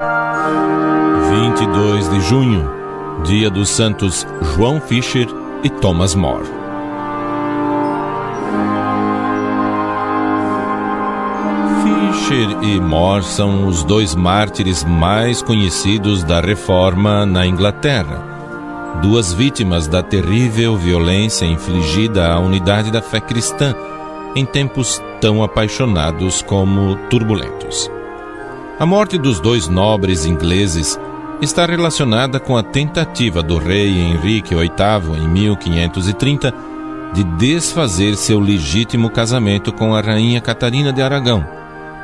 22 de junho, dia dos santos João Fisher e Thomas More. Fisher e More são os dois mártires mais conhecidos da Reforma na Inglaterra, duas vítimas da terrível violência infligida à unidade da fé cristã em tempos tão apaixonados como turbulentos. A morte dos dois nobres ingleses está relacionada com a tentativa do rei Henrique VIII, em 1530, de desfazer seu legítimo casamento com a rainha Catarina de Aragão,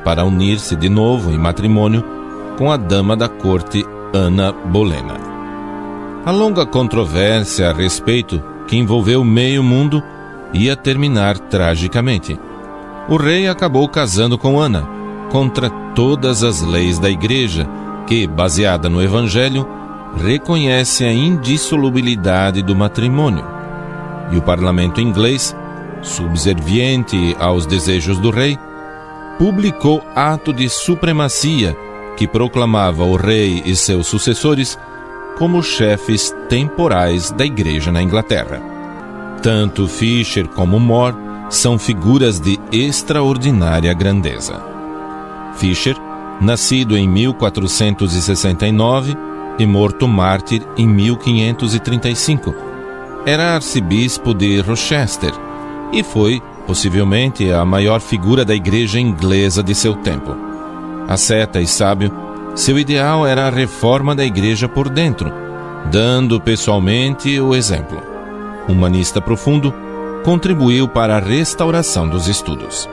para unir-se de novo em matrimônio com a dama da corte Ana Bolena. A longa controvérsia a respeito, que envolveu meio mundo, ia terminar tragicamente. O rei acabou casando com Ana, contra todas as leis da Igreja, que, baseada no Evangelho, reconhece a indissolubilidade do matrimônio. E o parlamento inglês, subserviente aos desejos do rei, publicou ato de supremacia que proclamava o rei e seus sucessores como chefes temporais da Igreja na Inglaterra. Tanto Fisher como More são figuras de extraordinária grandeza. Fisher, nascido em 1469 e morto mártir em 1535, era arcebispo de Rochester e foi, possivelmente, a maior figura da igreja inglesa de seu tempo. Asceta e sábio, seu ideal era a reforma da igreja por dentro, dando pessoalmente o exemplo. Humanista profundo, contribuiu para a restauração dos estudos.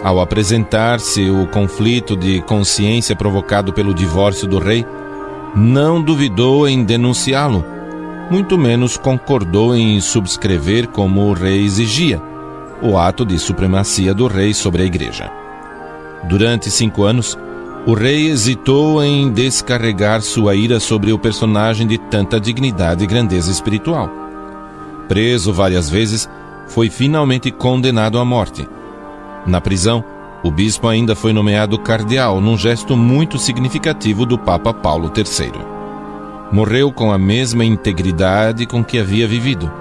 Ao apresentar-se o conflito de consciência provocado pelo divórcio do rei, não duvidou em denunciá-lo, muito menos concordou em subscrever, como o rei exigia, o ato de supremacia do rei sobre a igreja. Durante 5 anos, o rei hesitou em descarregar sua ira sobre o personagem de tanta dignidade e grandeza espiritual. Preso várias vezes, foi finalmente condenado à morte. Na prisão, o bispo ainda foi nomeado cardeal, num gesto muito significativo do Papa Paulo III. Morreu com a mesma integridade com que havia vivido.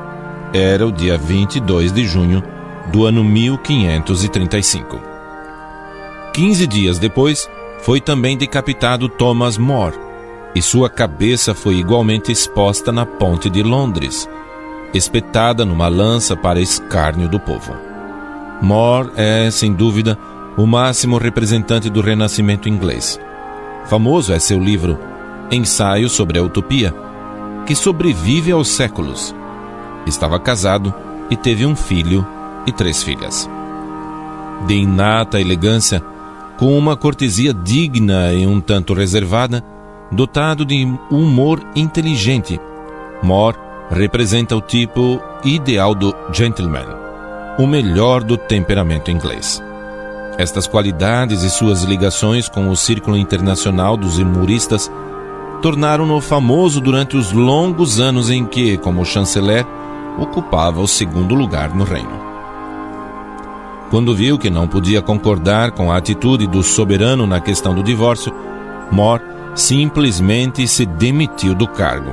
Era o dia 22 de junho do ano 1535. 15 dias depois, foi também decapitado Thomas More, e sua cabeça foi igualmente exposta na ponte de Londres, espetada numa lança para escárnio do povo. More é, sem dúvida, o máximo representante do Renascimento inglês. Famoso é seu livro Ensaio sobre a Utopia, que sobrevive aos séculos. Estava casado e teve um filho e 3 filhas. De inata elegância, com uma cortesia digna e um tanto reservada, dotado de humor inteligente, More representa o tipo ideal do gentleman, o melhor do temperamento inglês. Estas qualidades e suas ligações com o círculo internacional dos humoristas tornaram-no famoso durante os longos anos em que, como chanceler, ocupava o 2º lugar no reino. Quando viu que não podia concordar com a atitude do soberano na questão do divórcio, More simplesmente se demitiu do cargo,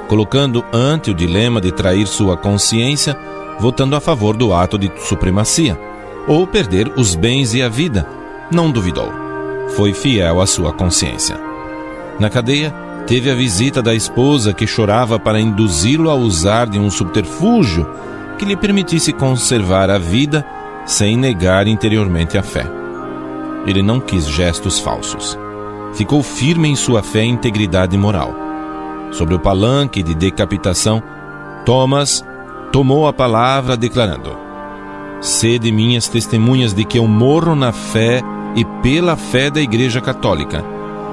colocando ante o dilema de trair sua consciência, votando a favor do ato de supremacia, ou perder os bens e a vida. Não duvidou. Foi fiel à sua consciência. Na cadeia, teve a visita da esposa, que chorava para induzi-lo a usar de um subterfúgio que lhe permitisse conservar a vida sem negar interiormente a fé. Ele não quis gestos falsos. Ficou firme em sua fé e integridade moral. Sobre o palanque de decapitação, Thomas tomou a palavra declarando: "Sede minhas testemunhas de que eu morro na fé e pela fé da Igreja Católica,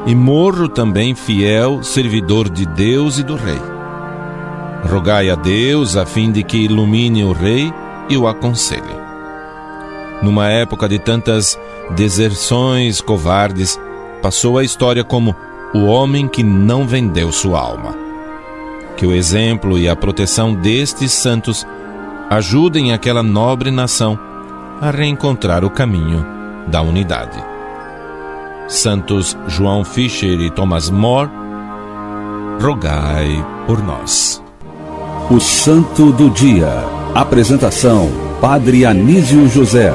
e morro também fiel servidor de Deus e do Rei. Rogai a Deus a fim de que ilumine o Rei e o aconselhe." Numa época de tantas deserções covardes, passou a história como o homem que não vendeu sua alma. Que o exemplo e a proteção destes santos ajudem aquela nobre nação a reencontrar o caminho da unidade. Santos João Fisher e Thomas More, rogai por nós. O Santo do Dia. Apresentação: Padre Anísio José.